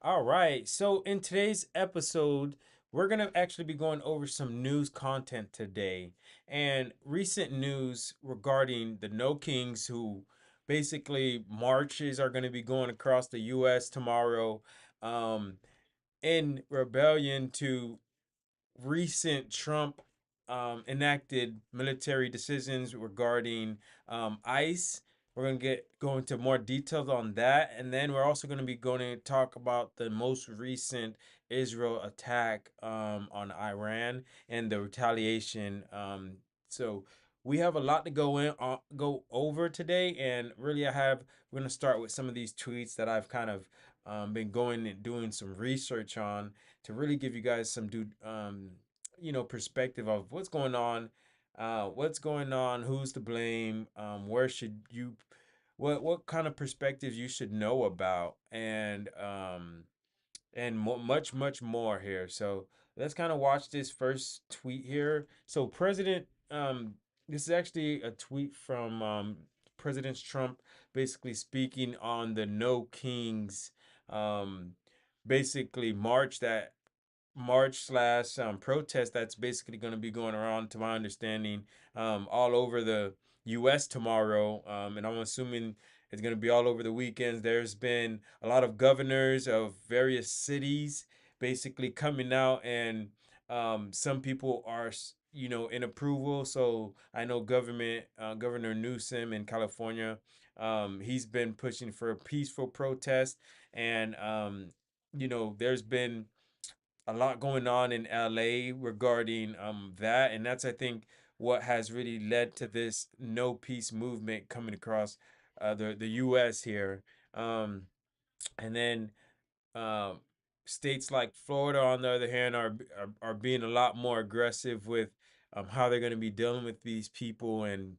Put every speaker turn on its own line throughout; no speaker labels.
All right. So in today's episode, we're going to actually be going over some news content today and recent news regarding the No Kings who basically marches are going to be going across the US tomorrow um in rebellion to recent Trump enacted military decisions regarding ICE. We're going to go into more details on that. And then we're also going to be going to talk about the most recent Israel attack on Iran and the retaliation. So we have a lot to go over today. And really, we're going to start with some of these tweets that I've kind of been going and doing some research on to really give you guys some perspective of what's going on, who's to blame, where should you, what kind of perspectives you should know about, and much more here. So let's kind of watch this first tweet here. So this is actually a tweet from President Trump, basically speaking on the No Kings, um, basically march slash protest that's basically going to be going around, to my understanding, all over the U.S. tomorrow, and I'm assuming it's going to be all over the weekends. There's been a lot of governors of various cities basically coming out, and some people are, in approval. So I know Governor Newsom in California, he's been pushing for a peaceful protest, and there's been a lot going on in LA regarding that, and that's, I think, what has really led to this no peace movement coming across the US here. Um and then um, States like Florida, on the other hand, are being a lot more aggressive with how they're going to be dealing with these people, and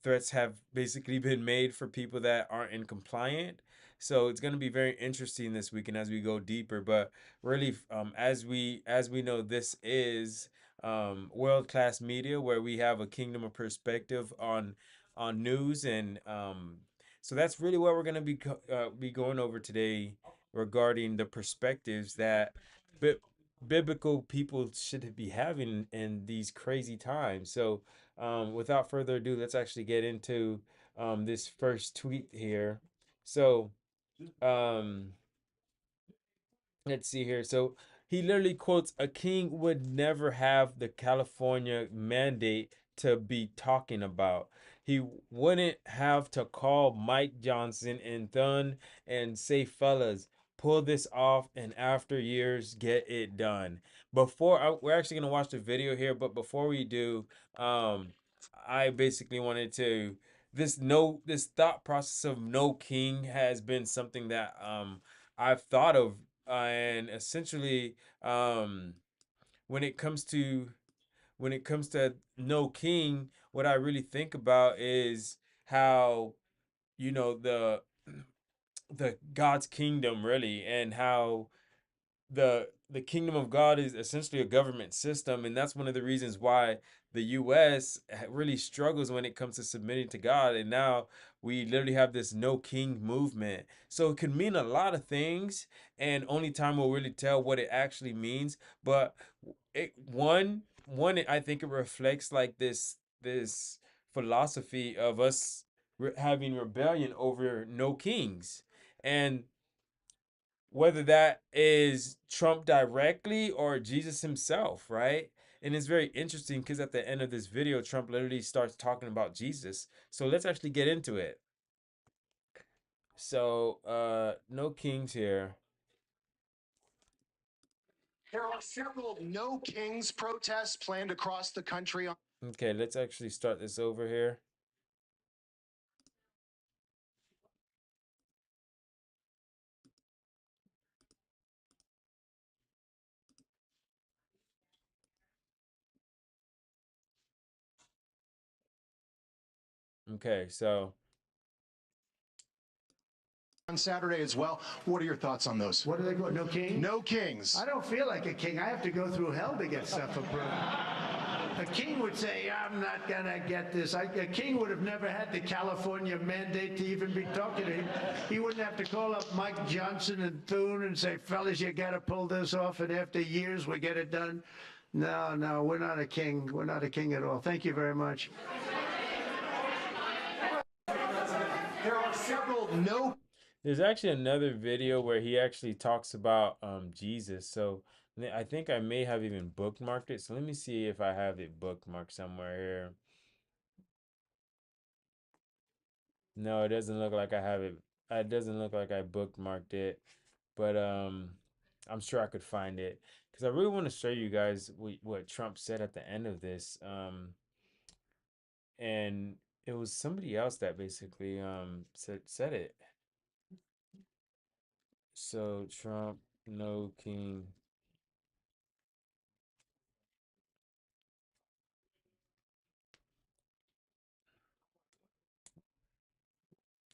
threats have basically been made for people that aren't in compliant. So it's going to be very interesting this weekend as we go deeper. But really, as we know, this is world class media where we have a kingdom of perspective on news, and so that's really what we're going to be going over today regarding the perspectives that bi- biblical people should be having in these crazy times. So, without further ado, let's actually get into this first tweet here. So, um, let's see here. So he literally quotes, "A king would never have the California mandate to be talking about. He wouldn't have to call Mike Johnson and Thun and say, fellas, pull this off, and after years, get it done." We're actually gonna watch the video here, but before we do, I basically wanted to this thought process of no king has been something that I've thought of, and essentially, when it comes to no king, what I really think about is how, the God's kingdom, really, and how the kingdom of God is essentially a government system, and that's one of the reasons why the U.S. really struggles when it comes to submitting to God. And now we literally have this no king movement, so it can mean a lot of things, and only time will really tell what it actually means. But I think it reflects like this philosophy of us having rebellion over no kings, and whether that is Trump directly or Jesus himself, right? And it's very interesting because at the end of this video, Trump literally starts talking about Jesus. So let's actually get into it. So, no kings here.
There are several No Kings protests planned across the country.
Okay, let's actually start this over here. Okay, so
On Saturday as well. What are your thoughts on those?
What do they go? No king?
No Kings.
I don't feel like a king. I have to go through hell to get stuff approved.
A king would say, I'm not going to get this. A king would have never had the California mandate to even be talking to him. He wouldn't have to call up Mike Johnson and Thune and say, fellas, you got to pull this off. And after years, we get it done. No, no, we're not a king. We're not a king at all. Thank you very much. There are several no.
There's actually another video where he actually talks about Jesus. So I think I may have even bookmarked it. So let me see if I have it bookmarked somewhere here. No, it doesn't look like I have it. It doesn't look like I bookmarked it, but I'm sure I could find it because I really want to show you guys what Trump said at the end of this. And it was somebody else that basically said it. So Trump, no king.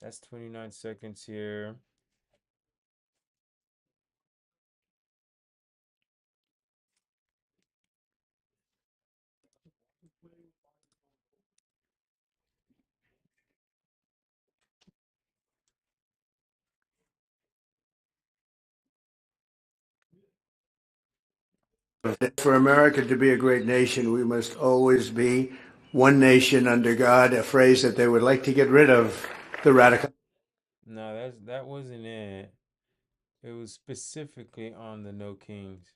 That's 29 seconds here.
For America to be a great nation, we must always be one nation under God, a phrase that they would like to get rid of the radical.
No, that wasn't it. It was specifically on the no kings.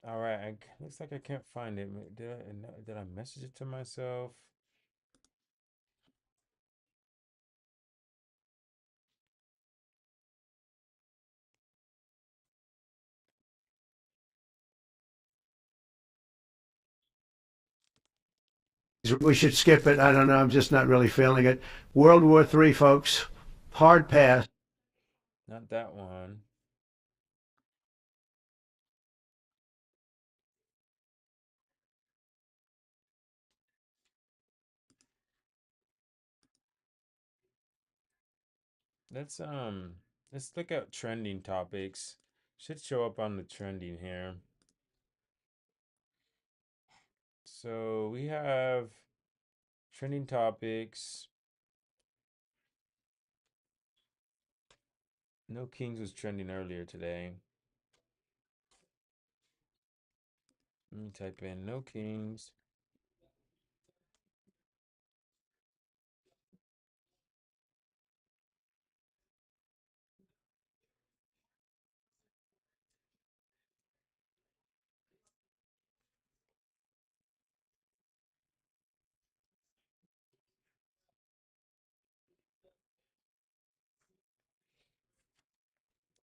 All right, looks like I can't find it. Did I message it to myself?
We should skip it. I don't know. I'm just not really feeling it. World War III, folks. Hard pass.
Not that one. Let's let's look at trending topics. Should show up on the trending here. So we have trending topics. No Kings was trending earlier today. Let me type in No Kings.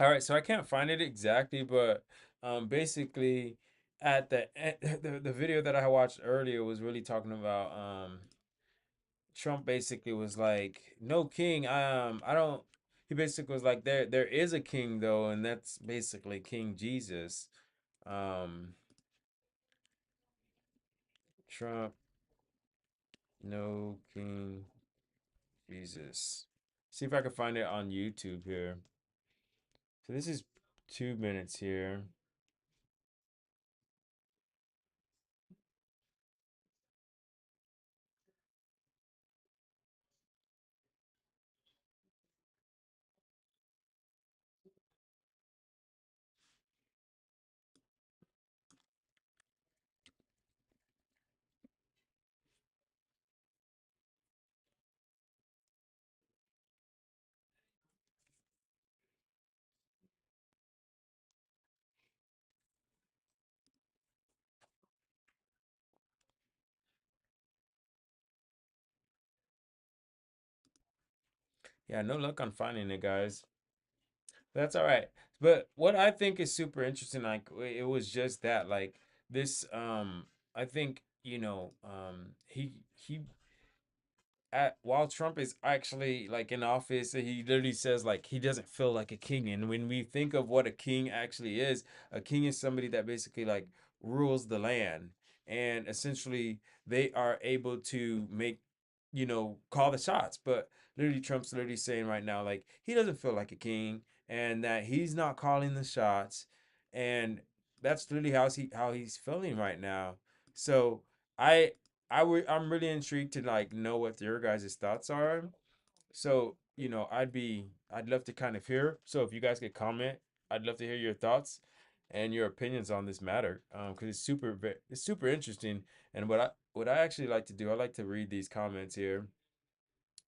All right, so I can't find it exactly, but basically at the video that I watched earlier was really talking about Trump basically was like, "No king. I don't." He basically was like, "There is a king though, and that's basically King Jesus." Um, Trump, no King Jesus. See if I can find it on YouTube here. So this is 2 minutes here. Yeah, no luck on finding it, guys. That's all right. But what I think is super interesting, like it was just that, like this, I think, he while Trump is actually like in office, he literally says like he doesn't feel like a king. And when we think of what a king actually is, a king is somebody that basically like rules the land, and essentially they are able to make call the shots. But literally, Trump's literally saying right now, like, he doesn't feel like a king and that he's not calling the shots. And that's literally how he's feeling right now. So I I'm really intrigued to like know what your guys' thoughts are. So, I'd love to kind of hear. So if you guys could comment, I'd love to hear your thoughts and your opinions on this matter. Because it's super interesting. And what I actually like to do, I like to read these comments here.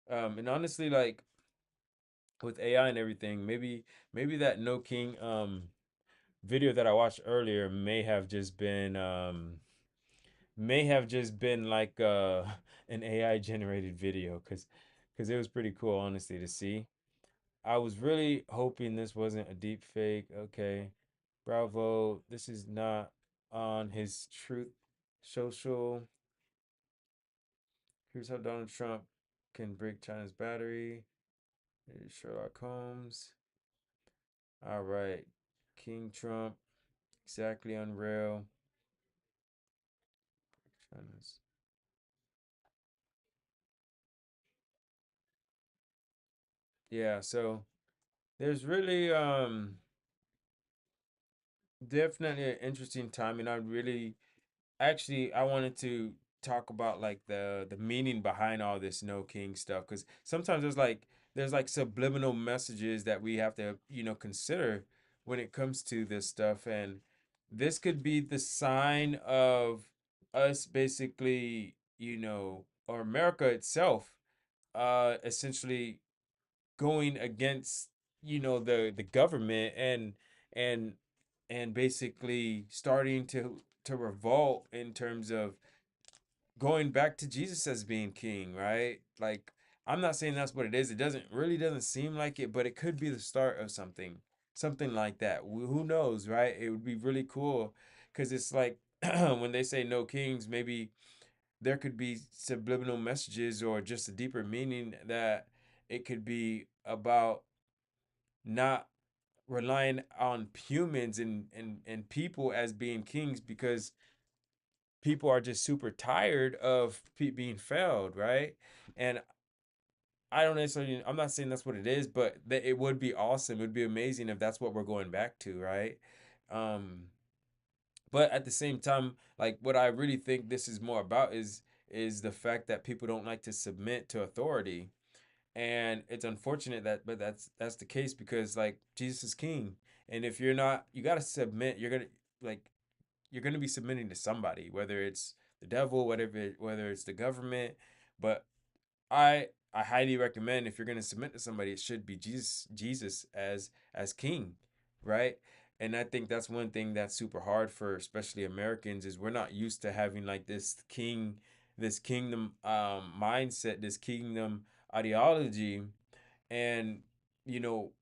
And honestly, like with AI and everything, maybe that No King video that I watched earlier may have just been like an AI generated video because it was pretty cool honestly to see. I was really hoping this wasn't a deep fake. Okay. Bravo. This is not on his truth social. Here's how Donald Trump can break China's battery. Here's Sherlock Holmes. All right. King Trump. Exactly unreal. China's. Yeah, so there's really definitely an interesting time and I really actually I wanted to talk about like the meaning behind all this no king stuff because sometimes there's like subliminal messages that we have to consider when it comes to this stuff and this could be the sign of us basically or America itself essentially going against the government and and basically starting to revolt in terms of going back to Jesus as being king, right? Like I'm not saying that's what it is. It doesn't seem like it, but it could be the start of something like that. Who knows, right? It would be really cool because it's like when they say no kings, maybe there could be subliminal messages or just a deeper meaning that it could be about not relying on humans and people as being kings because people are just super tired of being failed, right? And I don't necessarily, I'm not saying that's what it is, but that it would be awesome. It would be amazing if that's what we're going back to, right? Um, but at the same time, like what I really think this is more about is the fact that people don't like to submit to authority. And it's unfortunate that but that's the case because like Jesus is king. And if you're not, you got to submit. Like you're going to be submitting to somebody, whether it's the devil, whether it's the government. But I highly recommend if you're going to submit to somebody, it should be Jesus as king, right? And I think that's one thing that's super hard for especially Americans is we're not used to having like this kingdom mindset, this kingdom ideology. And you know,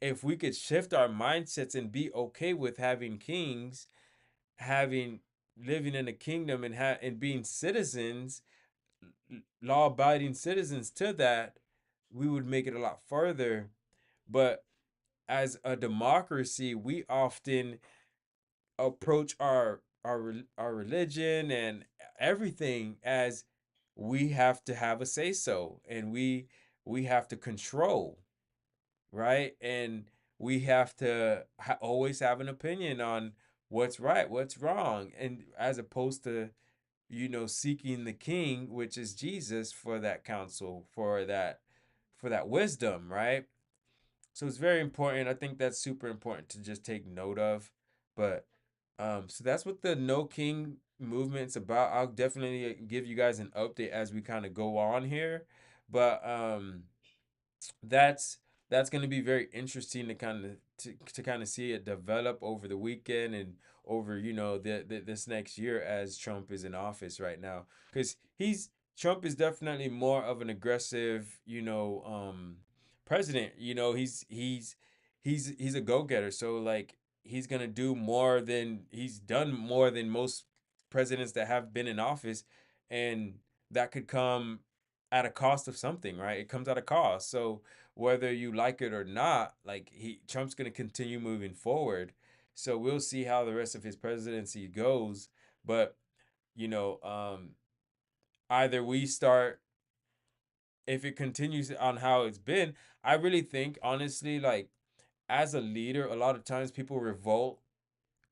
if we could shift our mindsets and be okay with having kings, having living in a kingdom and being citizens, law-abiding citizens to that, we would make it a lot further. But as a democracy, we often approach our religion and everything as we have to have a say so and we have to control, right? And we have to always have an opinion on what's right, what's wrong, and as opposed to seeking the king, which is Jesus, for that counsel, for that wisdom, right? So it's very important. I think that's super important to just take note of. But so that's what the No King movement's about. I'll definitely give you guys an update as we kind of go on here. But that's that's going to be very interesting to kind of see it develop over the weekend and over this next year as Trump is in office right now because he's Trump is definitely more of an aggressive president. He's a go-getter, so like he's going to do more than he's done more than most presidents that have been in office, and that could come at a cost of something, right? It comes at a cost. So whether you like it or not, like Trump's going to continue moving forward. So we'll see how the rest of his presidency goes. But you know, either we start if it continues on how it's been, I really think honestly, like as a leader, a lot of times people revolt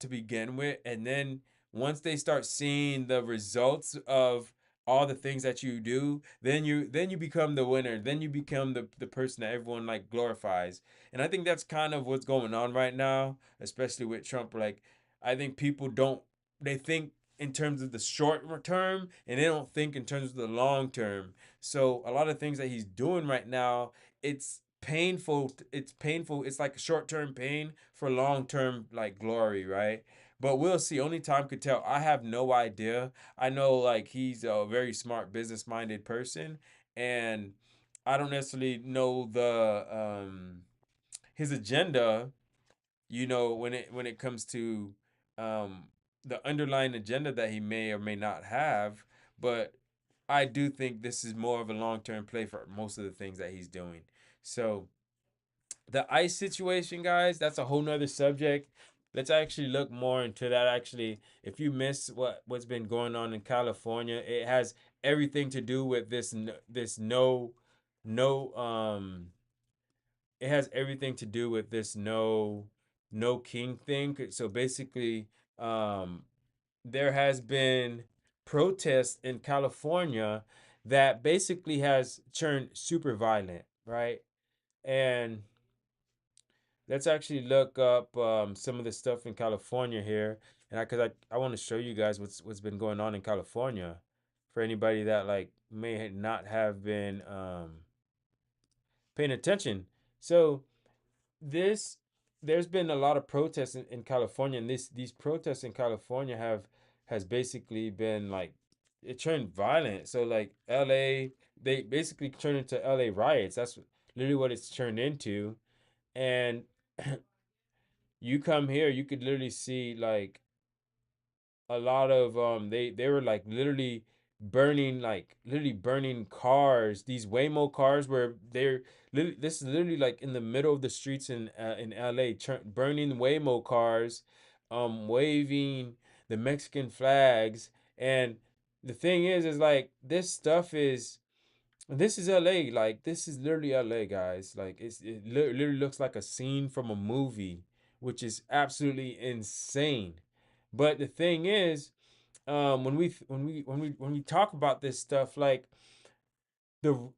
to begin with, and then once they start seeing the results of all the things that you do, then you become the winner, then you become the person that everyone like glorifies. And I think that's kind of what's going on right now, especially with Trump. Like, I think people don't, they think in terms of the short term and they don't think in terms of the long term. So a lot of things that he's doing right now, it's painful, it's like short-term pain for long-term like glory, right? But we'll see, only time could tell. I have no idea. I know like he's a very smart business minded person, and I don't necessarily know the his agenda, when it comes to um the underlying agenda that he may or may not have. But I do think this is more of a long-term play for most of the things that he's doing. So the ICE situation, guys, that's a whole nother subject. Let's actually look more into that. Actually, if you miss what's been going on in California, it has everything to do with this no it has everything to do with this no king thing. So basically, um there has been protests in California that basically has turned super violent, right? And let's actually look up some of the stuff in California here, and I want to show you guys what's been going on in California, for anybody that like may not have been paying attention. So this there's been a lot of protests in California, and these protests in California has basically been like it turned violent. So like LA, they basically turned into LA riots. That's literally what it's turned into. And you come here, you could literally see like a lot of they were like literally burning cars. These Waymo cars where this is literally like in the middle of the streets in LA, burning Waymo cars, waving the Mexican flags. And the thing is like this is LA. Like this is literally LA, guys. Like literally looks like a scene from a movie, which is absolutely insane. But the thing is, when we talk about this stuff, like the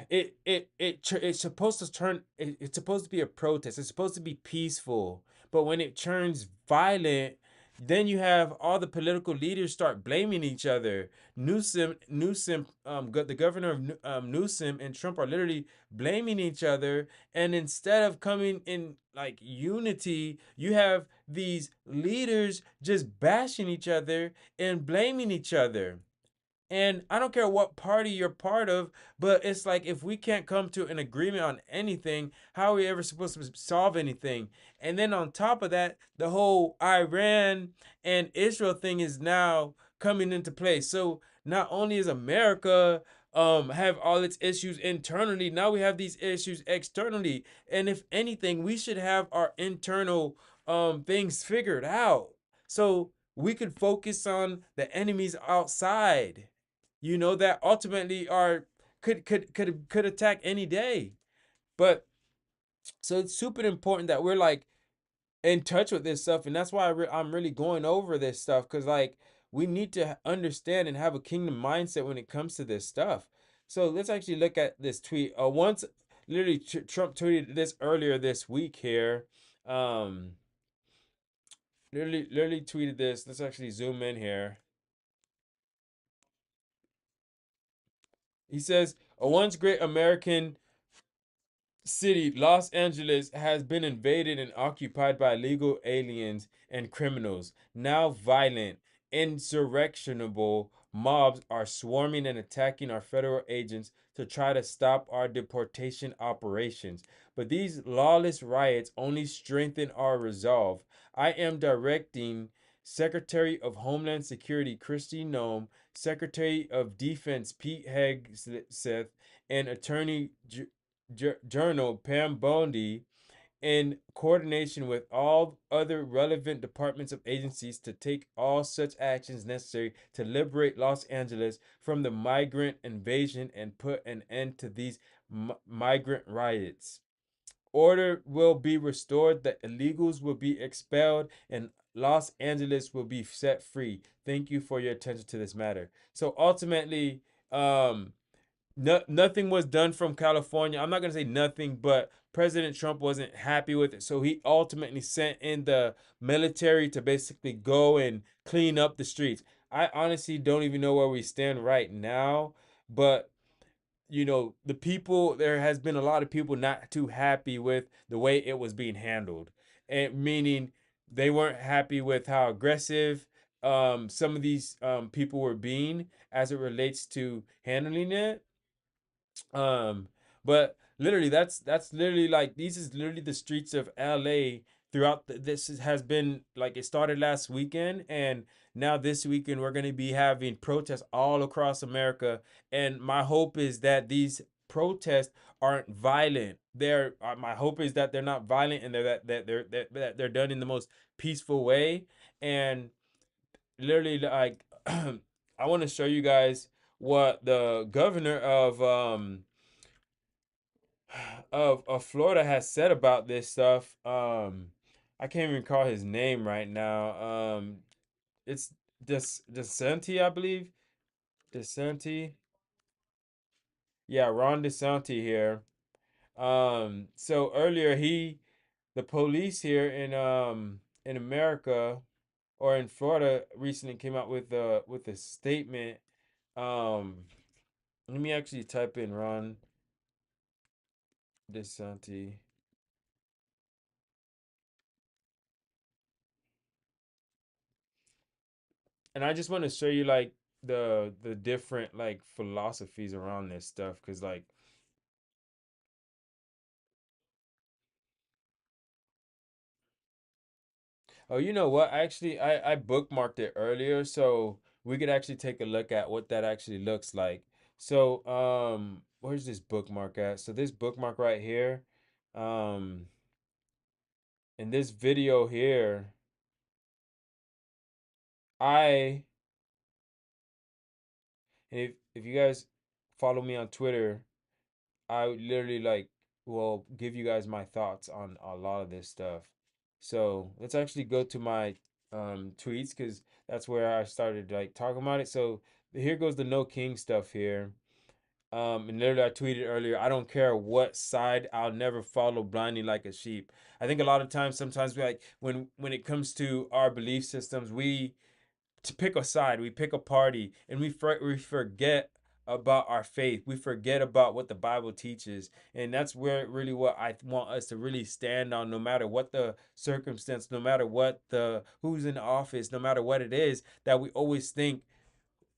it's supposed to it's supposed to be a protest. It's supposed to be peaceful. But when it turns violent, then you have all the political leaders start blaming each other. Newsom, the governor of Newsom and Trump are literally blaming each other. And instead of coming in like unity, you have these leaders just bashing each other and blaming each other. And I don't care what party you're part of, but it's like if we can't come to an agreement on anything, how are we ever supposed to solve anything? And then on top of that, the whole Iran and Israel thing is now coming into play. So not only is America have all its issues internally, now we have these issues externally. And if anything, we should have our internal things figured out. So we could focus on the enemies outside, that ultimately are could attack any day. But so it's super important that we're like in touch with this stuff, and that's why I'm really going over this stuff, because like we need to understand and have a kingdom mindset when it comes to this stuff. So let's actually look at this tweet. Once literally Trump tweeted this earlier this week here. um literally tweeted this. Let's actually zoom in here. He says, a once great American city, Los Angeles, has been invaded and occupied by illegal aliens and criminals. Now violent, insurrectionable mobs are swarming and attacking our federal agents to try to stop our deportation operations. But these lawless riots only strengthen our resolve. I am directing Secretary of Homeland Security Kristi Noem, Secretary of Defense Pete Hegseth, and Attorney Journal Pam Bondi in coordination with all other relevant departments of agencies to take all such actions necessary to liberate Los Angeles from the migrant invasion and put an end to these migrant riots. Order will be restored, the illegals will be expelled, and Los Angeles will be set free. Thank you for your attention to this matter. So ultimately, um, nothing was done from California. I'm not gonna say nothing, but President Trump wasn't happy with it, so he ultimately sent in the military to basically go and clean up the streets. I honestly don't even know where we stand right now, but the people, there has been a lot of people not too happy with the way it was being handled, and meaning they weren't happy with how aggressive some of these people were being as it relates to handling it. um, but literally, that's literally like, these is literally the streets of LA throughout has been like, it started last weekend, and now this weekend we're going to be having protests all across America. And my hope is that these protests aren't violent. My hope is that they're not violent, and they're done in the most peaceful way. And literally, like, I want to show you guys what the governor of Florida has said about this stuff. I can't even recall his name right now. It's DeSanti, I believe. DeSanti. Yeah, Ron DeSanti here. So earlier, the police here in America, or in Florida, recently came out with a statement. Um, Let me actually type in Ron DeSanti. And I just want to show you like the different like philosophies around this stuff, because like, oh, you know what, actually, I bookmarked it earlier, so we could actually take a look at what that actually looks like. So where's this bookmark at? So this bookmark right here, um in this video here, I and if you guys follow me on Twitter, I would literally like will give you guys my thoughts on a lot of this stuff. So let's actually go to my tweets, because that's where I started like talking about it. So here goes the no king stuff here. And literally I tweeted earlier, I don't care what side, I'll never follow blindly like a sheep. I think a lot of times, sometimes we like, when it comes to our belief systems, we to pick a side, we pick a party, and we forget about our faith. We forget about what the Bible teaches, and that's where really what I want us to really stand on, no matter what the circumstance, no matter what the who's in office, no matter what it is. That we always think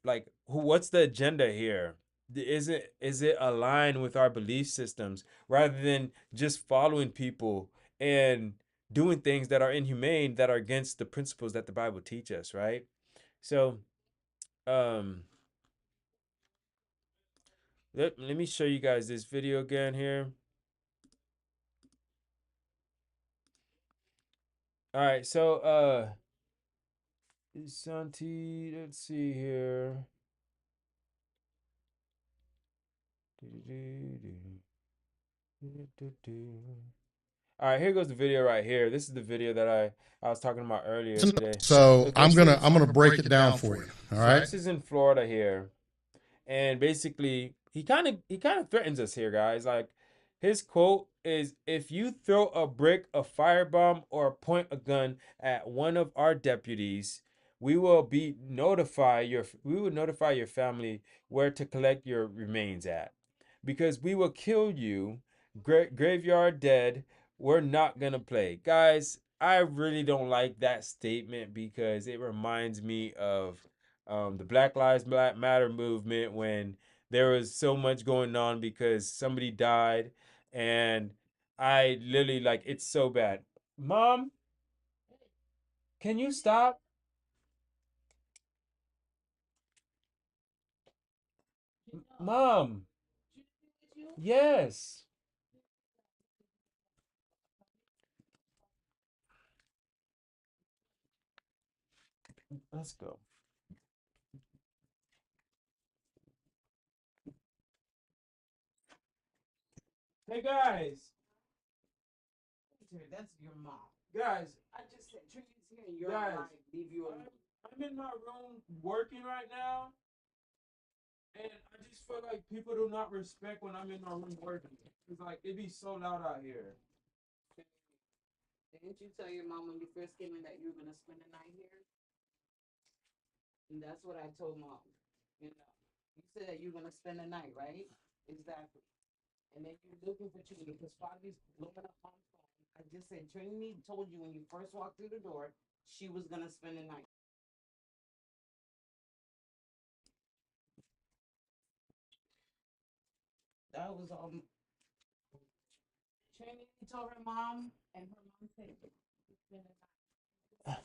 like, what's the agenda here? Is it aligned with our belief systems, rather than just following people and doing things that are inhumane, that are against the principles that the Bible teaches, right? So, um, let me show you guys this video again here. All right, so Santi, let's see here. All right, here goes the video right here. This is the video that I was talking about earlier today.
So
So
I'm gonna break it down for you. All
so
right.
this is in Florida here, and basically he kind of threatens us here, guys. Like, his quote is, if you throw a brick, a firebomb, or point a gun at one of our deputies, we will notify your family where to collect your remains at, because we will kill you. Graveyard dead. We're not gonna play, guys. I really don't like that statement, because it reminds me of the Black Lives Matter movement, when there was so much going on because somebody died. And I literally, like, it's so bad. Mom, can you stop? Mom, yes. Let's go. Hey guys,
That's your mom.
guys,
I just said Trinity's here and you're
guys.
alive. Leave you alone.
I'm in my room working right now, and I just feel like people do not respect when I'm in my room working. It's like it be so loud out here.
Didn't you tell your mom when you first came in that you were gonna spend the night here? And that's what I told mom. You know, you said that you were gonna spend the night, right? Exactly. And then you're looking for Trinity because Foggy's blowing up on the phone. I just said Trinity told you when you first walked through the door she was gonna spend the night. That was Trinity told her mom, and her mom said spend the night.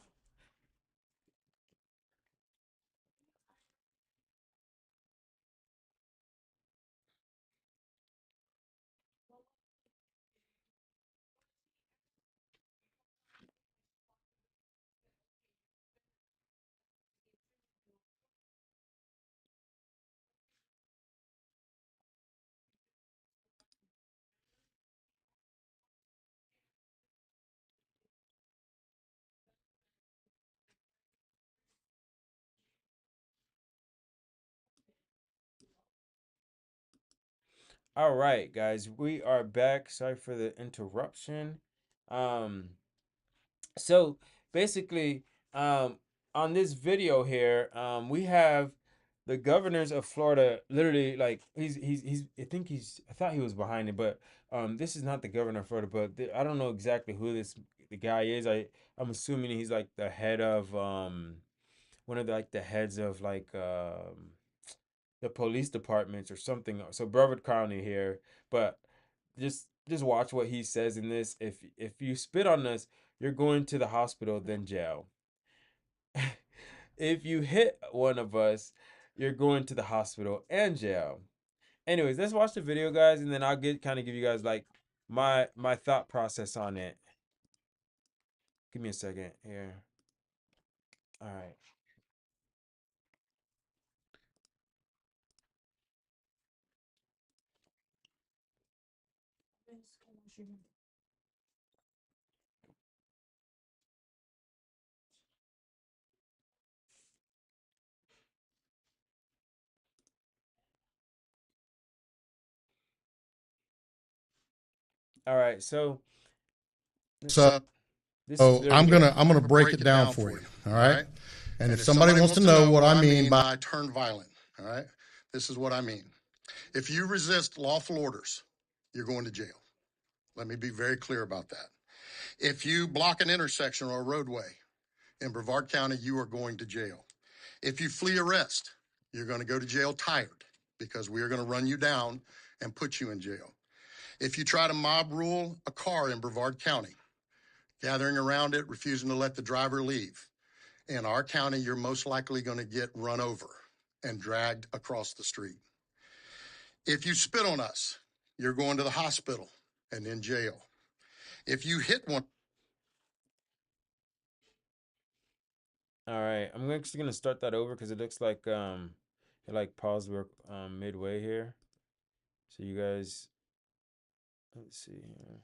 All right, guys, we are back. Sorry for the interruption. Um, so basically, on this video here, we have the governors of Florida. Literally, like he's. I think he's. I thought he was behind it, but this is not the governor of Florida. But I don't know exactly who the guy is. I'm assuming he's like the head of one of the like the heads of like the police departments or something. So Brevard County here, but just watch what he says in this. If you spit on us, you're going to the hospital, then jail. If you hit one of us, you're going to the hospital and jail. Anyways, let's watch the video, guys, and then I'll get kind of give you guys like my thought process on it. Give me a second here. All right. All right. So
So
this is literally
I'm gonna break it down for you. All right. And if somebody wants to know what I mean by turn violent, all right, this is what I mean. If you resist lawful orders, you're going to jail. Let me be very clear about that. If you block an intersection or a roadway in Brevard County, you are going to jail. If you flee arrest, you're going to go to jail tired because we are going to run you down and put you in jail. If you try to mob rule a car in Brevard County, gathering around it, refusing to let the driver leave, in our county, you're most likely going to get run over and dragged across the street. If you spit on us, you're going to the hospital and in jail. If you hit one,
all right. I'm actually gonna start that over because it looks like it like paused work midway here. So you guys, let's see here.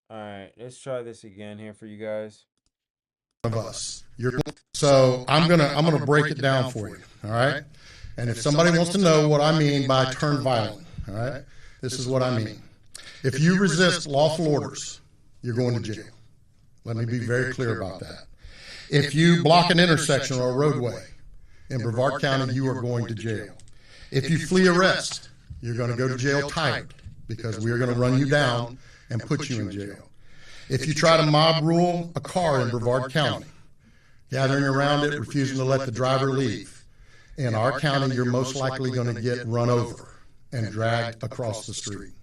All right, let's try this again here for you guys.
of us, you're I'm gonna break it down for you. All right. And if somebody wants to know what I mean by turn violent, all right, this is what I mean. If you resist lawful orders, you're going to jail. Let me be very clear about that. If you block an intersection or a roadway in Brevard County, you are going to jail. If you flee arrest, you're going to go to jail tired because we are going to run you down and put you in jail. If you try to mob rule a car in Brevard County, gathering around it, refusing to let the driver leave, in our county, you're most likely going to get run over and dragged across the street.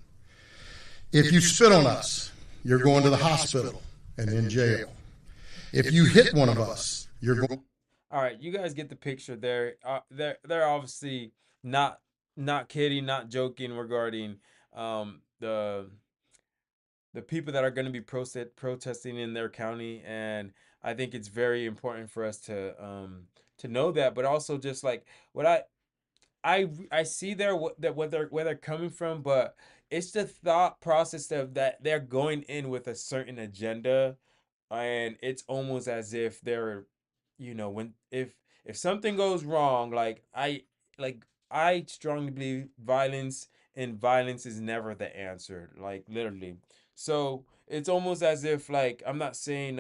If you spit on us, you're going to the hospital and in jail. If you hit one of us, you're going.
All right, you guys get the picture there. They're obviously not kidding, not joking regarding the the people that are going to be protesting in their county. And I think it's very important for us to know that, but also just like what I see there what they're where they're coming from, but it's the thought process of that they're going in with a certain agenda, and it's almost as if they're, when if something goes wrong, like I strongly believe violence is never the answer, like literally. So it's almost as if, like, I'm not saying,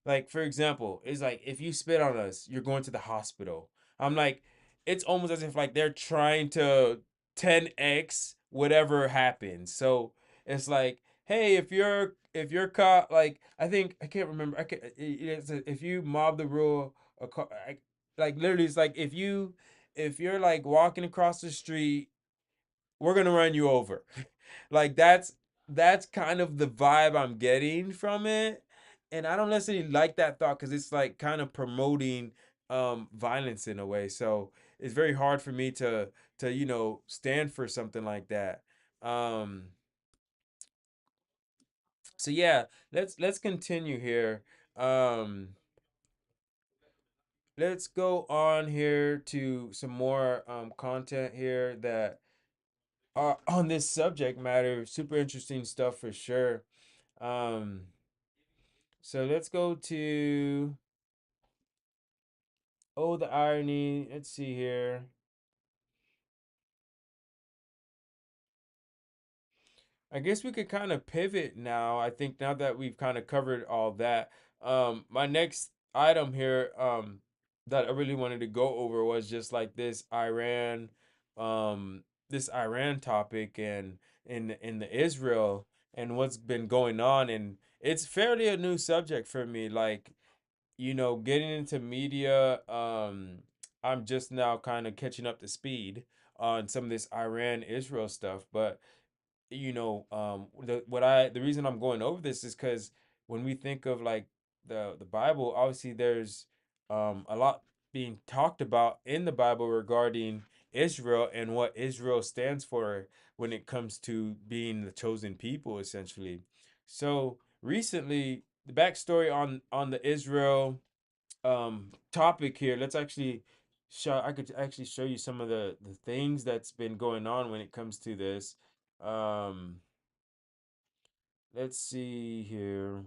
like, for example, it's like if you spit on us, you're going to the hospital. I'm like, it's almost as if like they're trying to 10x whatever happens. So it's like, hey, if you're caught, like, I think I can't remember. If you mob the rule, like literally, it's like if you're like walking across the street, we're gonna run you over. Like that's kind of the vibe I'm getting from it. And I don't necessarily like that thought because it's like kind of promoting violence in a way. So it's very hard for me to stand for something like that. Um so yeah, let's continue here. Um let's go on here to some more content here that on this subject matter. Super interesting stuff for sure. Um So let's go to, oh, the irony. Let's see here. I guess we could kind of pivot now. I think now that we've kind of covered all that, my next item here, that I really wanted to go over was just like this Iran topic, and in the Israel and what's been going on, and it's fairly a new subject for me. Like, getting into media, I'm just now kind of catching up to speed on some of this Iran Israel stuff. But the reason I'm going over this is because when we think of like the Bible, obviously there's a lot being talked about in the Bible regarding Israel and what Israel stands for when it comes to being the chosen people, essentially. So recently, the backstory on the Israel topic here. Let's actually show I could actually show you some of the things that's been going on when it comes to this. Um let's see here.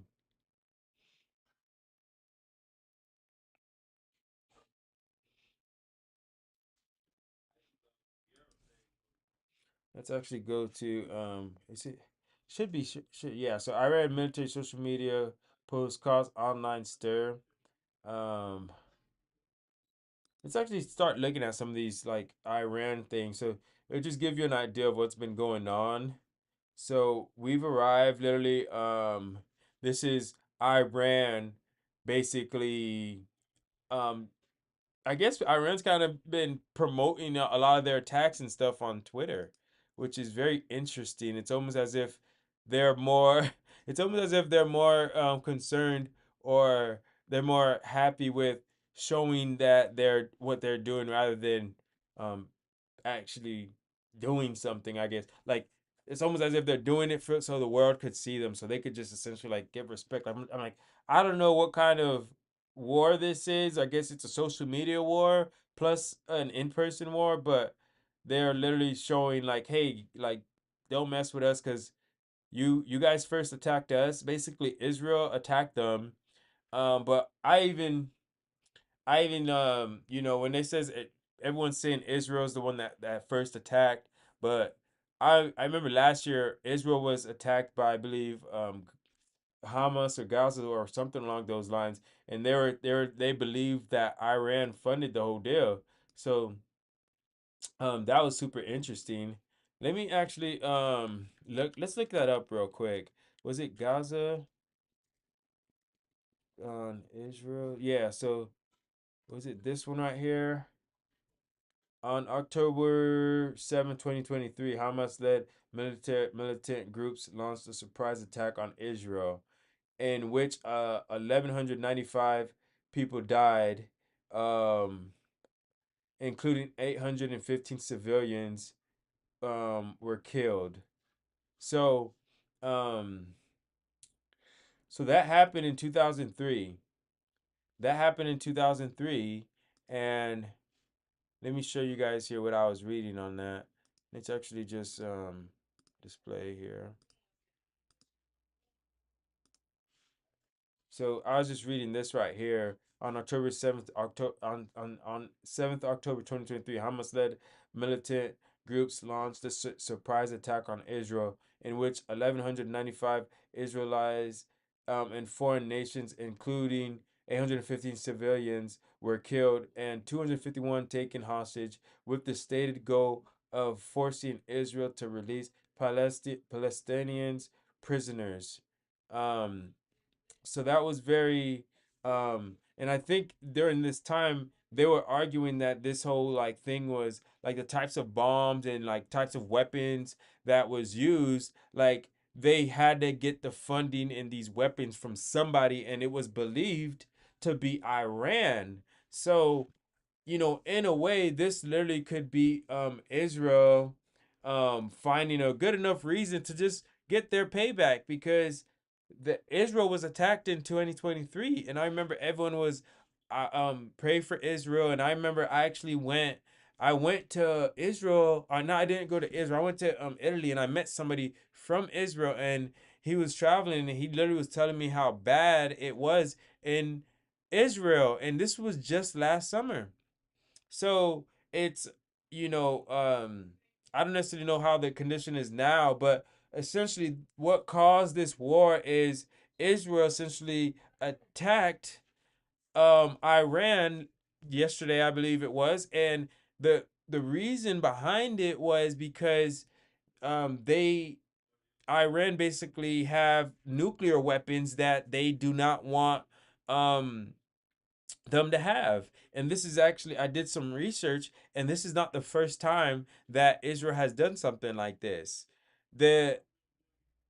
Let's actually go to is it should be should yeah, so I read military social media posts cause online stir. Um let's actually start looking at some of these like Iran things. So it'll just give you an idea of what's been going on. So we've arrived literally. This is Iran, basically. Um, I guess Iran's kind of been promoting a lot of their attacks and stuff on Twitter, which is very interesting. It's almost as if they're more. It's almost as if they're more concerned, or they're more happy with showing that they're what they're doing rather than um actually doing something, I guess. Like, it's almost as if they're doing it for so the world could see them, so they could just essentially like give respect. I'm like, I don't know what kind of war this is. I guess it's a social media war plus an in-person war, but they're literally showing like, hey, like, don't mess with us because you guys first attacked us. Basically, Israel attacked them. But I even when they says it, everyone's saying Israel's the one that first attacked, but I remember last year Israel was attacked by, I believe, Hamas or Gaza or something along those lines, and they believed that Iran funded the whole deal. So that was super interesting. Let me actually let's look that up real quick. Was it Gaza on Israel? Yeah, so was it this one right here? On October 7th, 2023, Hamas-led militant groups launched a surprise attack on Israel, in which 1,195 people died, um, including 815 civilians were killed. So Um, so that happened in 2003. That happened in 2003, and let me show you guys here what I was reading on that. It's actually just display here. So I was just reading this right here on October 7th, October on 7th October 2023. Hamas led militant groups launched a surprise attack on Israel, in which 1,195 Israelis and foreign nations, including 815 civilians, were killed and 251 taken hostage, with the stated goal of forcing Israel to release Palestinians prisoners. Um, so that was very and I think during this time they were arguing that this whole like thing was like the types of bombs and like types of weapons that was used, like they had to get the funding in these weapons from somebody, and it was believed to be Iran. So in a way, this literally could be Israel finding a good enough reason to just get their payback, because the Israel was attacked in 2023, and I remember everyone was pray for Israel, and I remember I went to Israel, or no, I didn't go to Israel. I went to Italy, and I met somebody from Israel, and he was traveling, and he literally was telling me how bad it was in Israel, and this was just last summer. So it's, you know, I don't necessarily know how the condition is now, but essentially what caused this war is Israel essentially attacked Iran yesterday, I believe it was, and the reason behind it was because they Iran basically have nuclear weapons that they do not want um them to have. And this is actually, I did some research, and this is not the first time that Israel has done something like this. The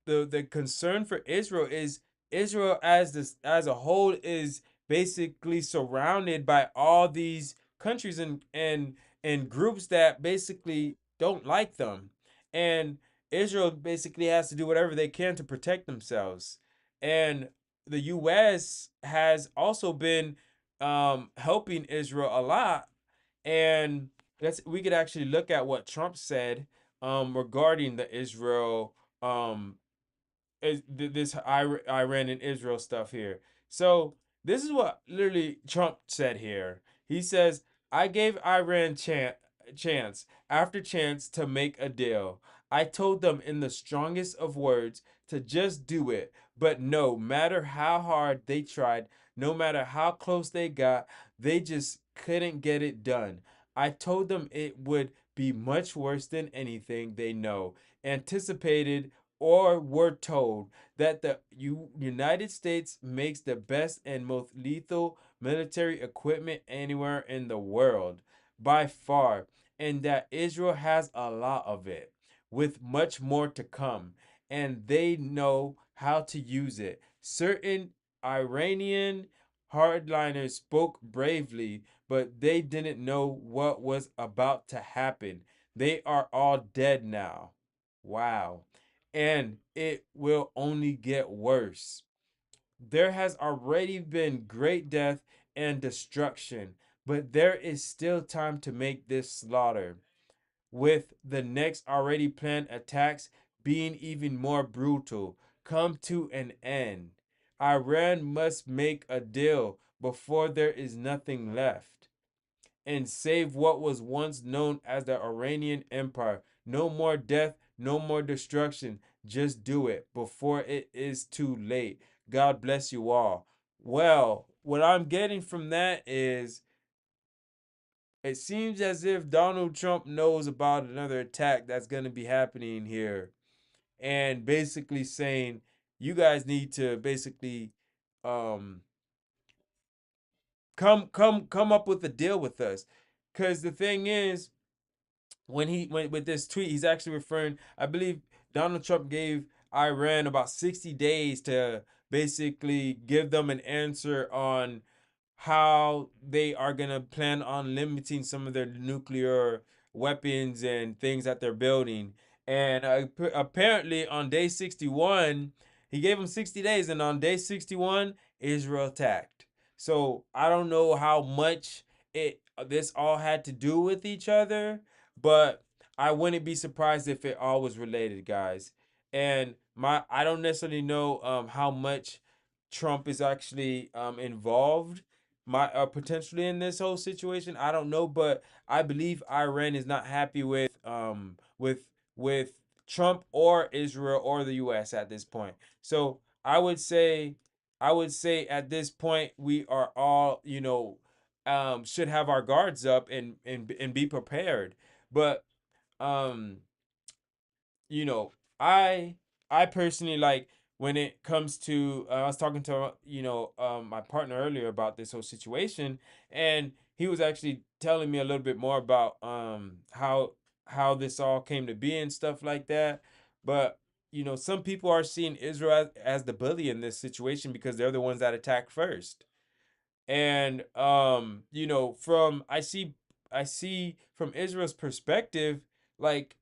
the concern for Israel is Israel as a whole is basically surrounded by all these countries and groups that basically don't like them. And Israel basically has to do whatever they can to protect themselves. And the US has also been helping Israel a lot. And we could actually look at what Trump said regarding the Israel um this Iran and Israel stuff here. So this is what literally Trump said here. He says, "I gave Iran chance after chance to make a deal. I told them in the strongest of words to just do it. But no matter how hard they tried, no matter how close they got, they just couldn't get it done. I told them it would be much worse than anything they know, anticipated, or were told that the United States makes the best and most lethal military equipment anywhere in the world by far, and that Israel has a lot of it, with much more to come, and they know how to use it. Certain Iranian hardliners spoke bravely, but they didn't know what was about to happen. They are all dead now." Wow. And it will only get worse. There has already been great death and destruction, but there is still time to make this slaughter, with the next already planned attacks being even more brutal, come to an end. Iran must make a deal before there is nothing left, and save what was once known as the Iranian Empire. No more death, no more destruction. Just do it before it is too late. God bless you all. Well, what I'm getting from that is it seems as if Donald Trump knows about another attack that's going to be happening here, and basically saying you guys need to basically um come up with a deal with us, cuz the thing is, when he went with this tweet, he's actually referring, I believe Donald Trump gave Iran about 60 days to basically give them an answer on how they are going to plan on limiting some of their nuclear weapons and things that they're building. And apparently on day 61, he gave him 60 days, and on day 61, Israel attacked. So I don't know how much it this all had to do with each other, but I wouldn't be surprised if it all was related, guys. And my I don't necessarily know how much Trump is actually involved my potentially in this whole situation. I don't know, but I believe Iran is not happy with Trump or Israel or the US at this point. So I would say at this point we are all, should have our guards up and be prepared. But um you know, I I personally like when it comes to I was talking to my partner earlier about this whole situation, and he was actually telling me a little bit more about how this all came to be and stuff like that. But some people are seeing Israel as the bully in this situation because they're the ones that attacked first. And from I see from Israel's perspective, like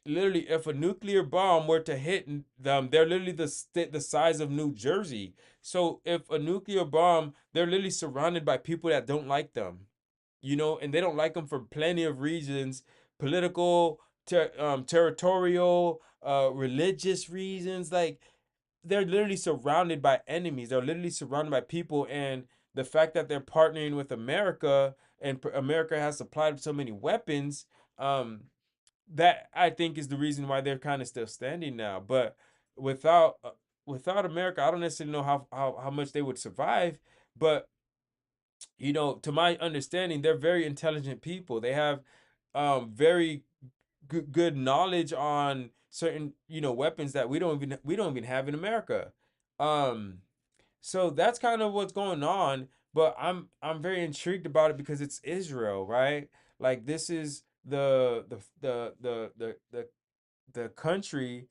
literally if a nuclear bomb were to hit them, they're literally the size of New Jersey. So if a nuclear bomb, they're literally surrounded by people that don't like them, and they don't like them for plenty of reasons: political, territorial, religious reasons. Like they're literally surrounded by enemies. They're literally surrounded by people, and the fact that they're partnering with America and America has supplied so many weapons. That I think is the reason why they're kind of still standing now. But without uh, without America, I don't necessarily know how much they would survive. But to my understanding, they're very intelligent people. They have very good knowledge on certain weapons that we don't even have in America. Um, so that's kind of what's going on. But I'm very intrigued about it because it's Israel, right? Like this is the country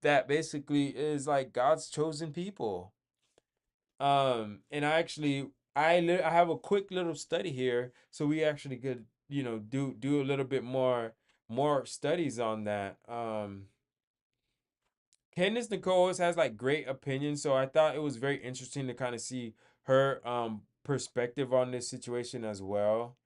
that basically is like God's chosen people. And I have a quick little study here, so we actually could do a little bit more studies on that. Candace Nicole always has like great opinions, so I thought it was very interesting to kind of see her perspective on this situation as well.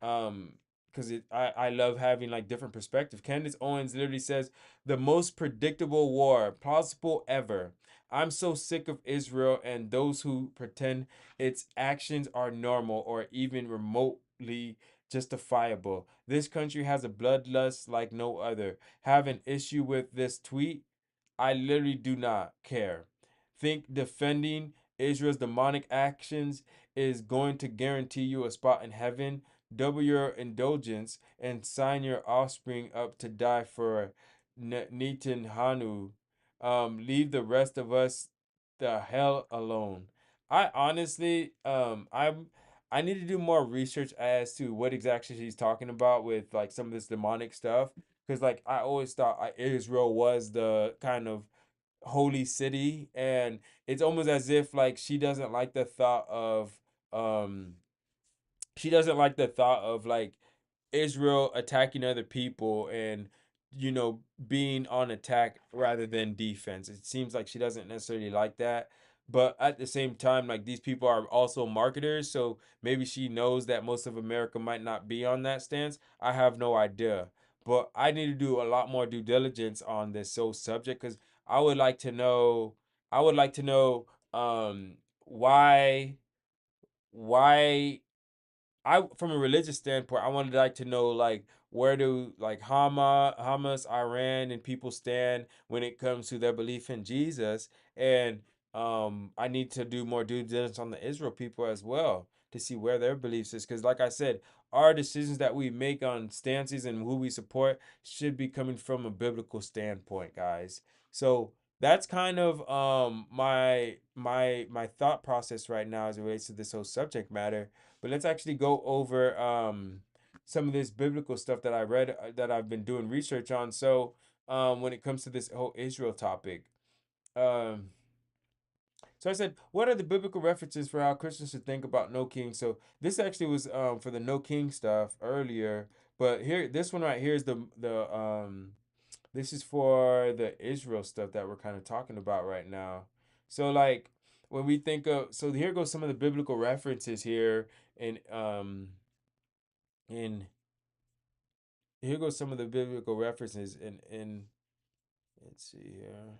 um because I love having like different perspective. Candace Owens literally says the most predictable war possible ever. I'm so sick of Israel and those who pretend its actions are normal or even remotely justifiable. This country has a bloodlust like no other. Have an issue with this tweet? I literally do not care. Think defending Israel's demonic actions is going to guarantee you a spot in heaven? Double your indulgence and sign your offspring up to die for Netanyahu. Leave the rest of us the hell alone. I honestly, I need to do more research as to what exactly she's talking about with like some of this demonic stuff. Because like I always thought Israel was the kind of holy city, and it's almost as if like um she doesn't like the thought of like Israel attacking other people and being on attack rather than defense. It seems like she doesn't necessarily like that. But at the same time, like these people are also marketers, so maybe she knows that most of America might not be on that stance. I have no idea. But I need to do a lot more due diligence on this so subject because I would like to know I would like to know why from a religious standpoint, I wanted like to know like where do like Hamas, Iran, and people stand when it comes to their belief in Jesus, and I need to do more due diligence on the Israel people as well to see where their beliefs is, because like I said, our decisions that we make on stances and who we support should be coming from a biblical standpoint, guys. So that's kind of my thought process right now as it relates to this whole subject matter. But let's actually go over some of this biblical stuff that I read that I've been doing research on. So when it comes to this whole Israel topic, um, so I said, what are the biblical references for how Christians should think about no king? So this actually was for the no king stuff earlier, but here this one right here is the This is for the Israel stuff that we're kind of talking about right now. So like when we think of, so here goes some of the biblical references here in here goes some of the biblical references in let's see here.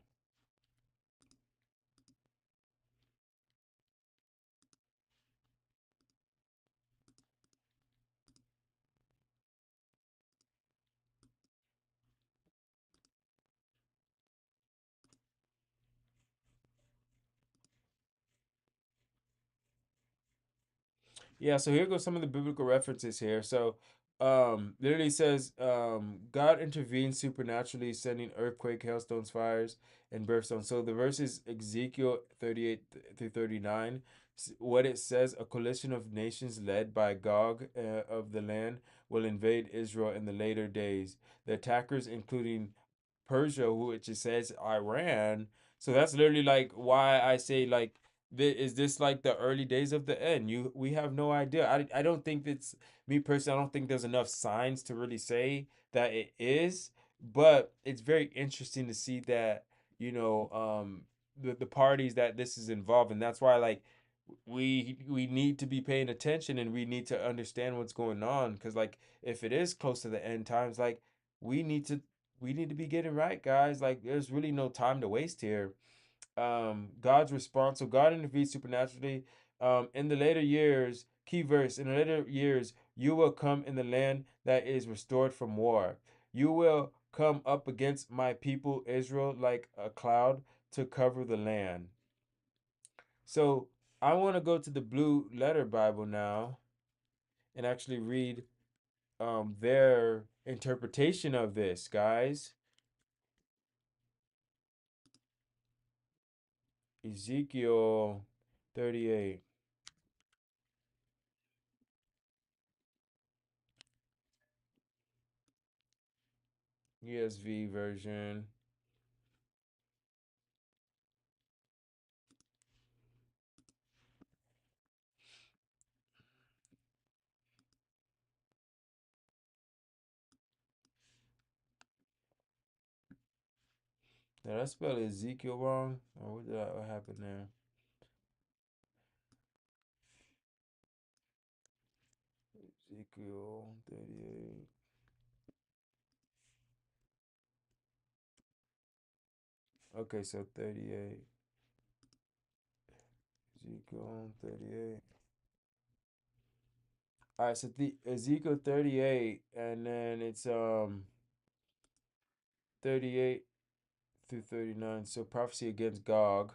Yeah, so here goes some of the biblical references here. So, literally says, God intervenes supernaturally, sending earthquake, hailstones, fires, and brimstone. So the verse is Ezekiel 38 through 39. What it says, a coalition of nations led by Gog of the land will invade Israel in the later days. The attackers, including Persia, which it says Iran. So that's literally like why I say like is this like the early days of the end? We have no idea. I don't think it's me personally. I don't think there's enough signs to really say that it is, but it's very interesting to see that the parties that this is involved in. That's why like we need to be paying attention and we need to understand what's going on because like if it is close to the end times like we need to we need to be getting right, guys. Like there's really no time to waste here. God's response. So God intervenes supernaturally. In the later years, key verse, in the later years, you will come in the land that is restored from war. You will come up against my people Israel like a cloud to cover the land. So I want to go to the Blue Letter Bible now and actually read their interpretation of this, guys. Ezekiel 38, ESV version. Did I spell Ezekiel wrong? Or what happened there? Ezekiel 38. Okay, so 38. Ezekiel 38. All right, so the Ezekiel 38 and then it's 38 through 39. So prophecy against Gog.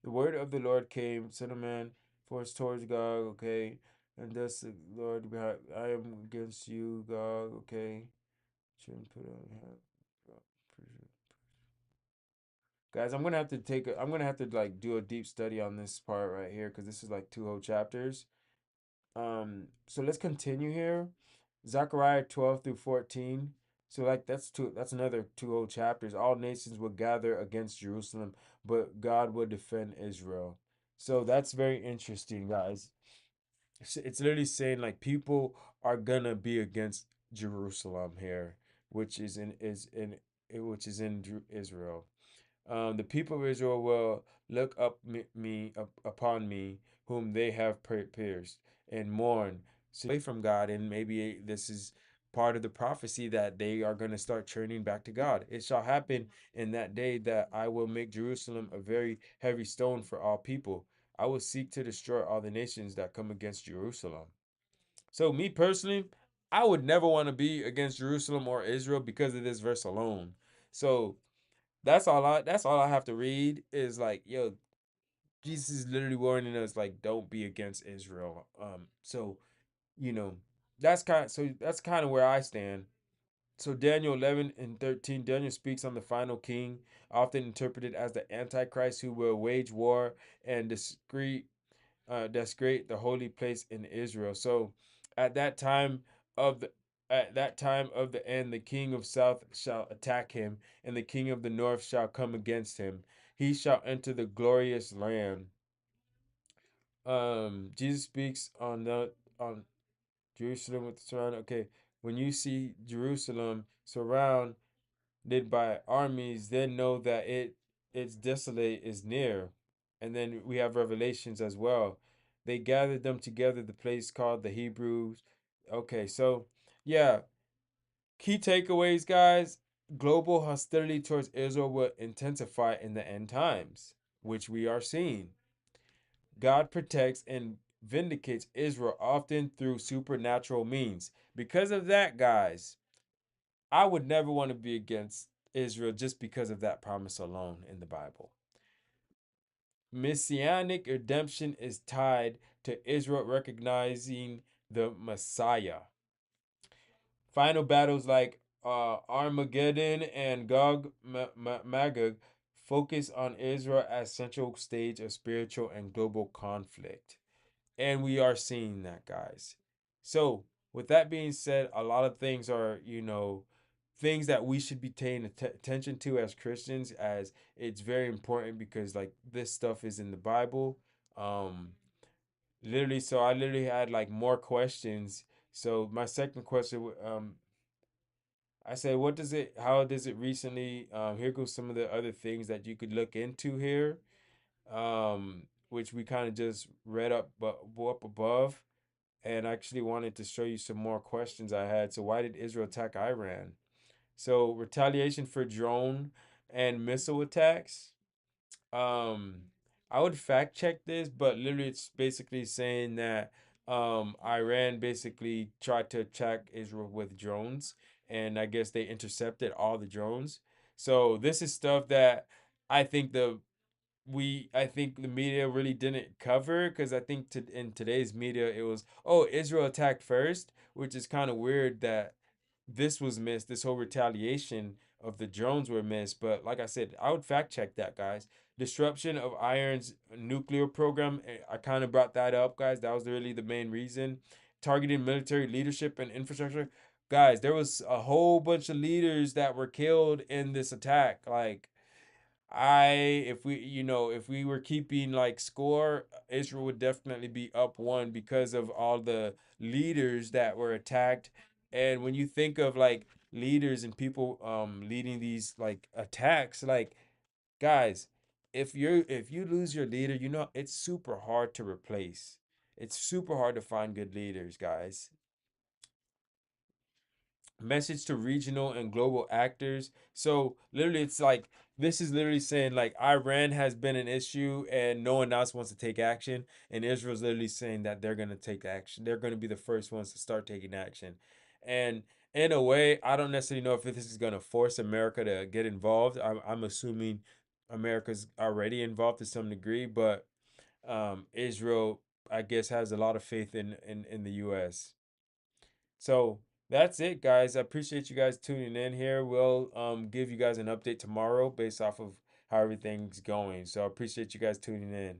The word of the Lord came, son of man, force towards Gog, okay? And thus the Lord, I am against you, Gog, okay? Shouldn't put on guys, I'm gonna have to like do a deep study on this part right here because this is like two whole chapters. So let's continue here. Zechariah 12 through 14. So like that's another two whole chapters. All nations will gather against Jerusalem, but God will defend Israel. So that's very interesting, guys. It's literally saying like people are gonna be against Jerusalem here, which is in Israel. The people of Israel will look up upon me, whom they have pierced, and mourn. So away from God, and maybe this is part of the prophecy that they are going to start turning back to God. It shall happen in that day that I will make Jerusalem a very heavy stone for all people. I will seek to destroy all the nations that come against Jerusalem. So me personally, I would never want to be against Jerusalem or Israel because of this verse alone. So that's all I have to read is like, yo, Jesus is literally warning us like don't be against Israel. You know, that's kind of where I stand. So Daniel 11 and 13, Daniel speaks on the final king, often interpreted as the antichrist who will wage war and desecrate the holy place in Israel. So at that time of the at that time of the end, the king of south shall attack him, and the king of the north shall come against him. He shall enter the glorious land Jesus speaks on the on Jerusalem with the surround. Okay, when you see Jerusalem surrounded by armies, then know that its desolate is near. And then we have Revelations as well. They gathered them together, the place called the Hebrews. Okay, so yeah, key takeaways, guys. Global hostility towards Israel will intensify in the end times, which we are seeing. God protects and vindicates Israel often through supernatural means. Because of that, guys, I would never want to be against Israel just because of that promise alone in the Bible. Messianic redemption is tied to Israel recognizing the Messiah. Final battles like Armageddon and Magog focus on Israel as central stage of spiritual and global conflict. And we are seeing that, guys. So, with that being said, a lot of things are, things that we should be paying attention to as Christians, as it's very important because, like, this stuff is in the Bible. Um, literally, so I literally had like more questions. So, my second question, I said, how does it recently, here goes some of the other things that you could look into here, which we kind of just read up above, and I actually wanted to show you some more questions I had. So, why did Israel attack Iran? So, retaliation for drone and missile attacks. Um, I would fact check this, but literally, it's basically saying that Iran basically tried to attack Israel with drones, and I guess they intercepted all the drones. So, this is stuff that I think I think the media really didn't cover, because I think in today's media it was, oh, Israel attacked first, which is kind of weird that this was missed. This whole retaliation of the drones were missed. But like I said, I would fact check that, guys. Disruption of Iran's nuclear program. I kind of brought that up, guys. That was really the main reason. Targeting military leadership and infrastructure. Guys, there was a whole bunch of leaders that were killed in this attack. Like, if we were keeping like score, Israel would definitely be up one because of all the leaders that were attacked. And when you think of like leaders and people leading these like attacks, like, guys, if you lose your leader, it's super hard to replace. It's super hard to find good leaders, guys. Message to regional and global actors. So literally, it's like this is literally saying like Iran has been an issue and no one else wants to take action, and Israel's literally saying that they're gonna take action. They're gonna be the first ones to start taking action, and in a way, I don't necessarily know if this is gonna force America to get involved. I'm assuming America's already involved to some degree, but Israel, I guess, has a lot of faith in the U.S. So that's it, guys. I appreciate you guys tuning in here. We'll give you guys an update tomorrow based off of how everything's going. So I appreciate you guys tuning in.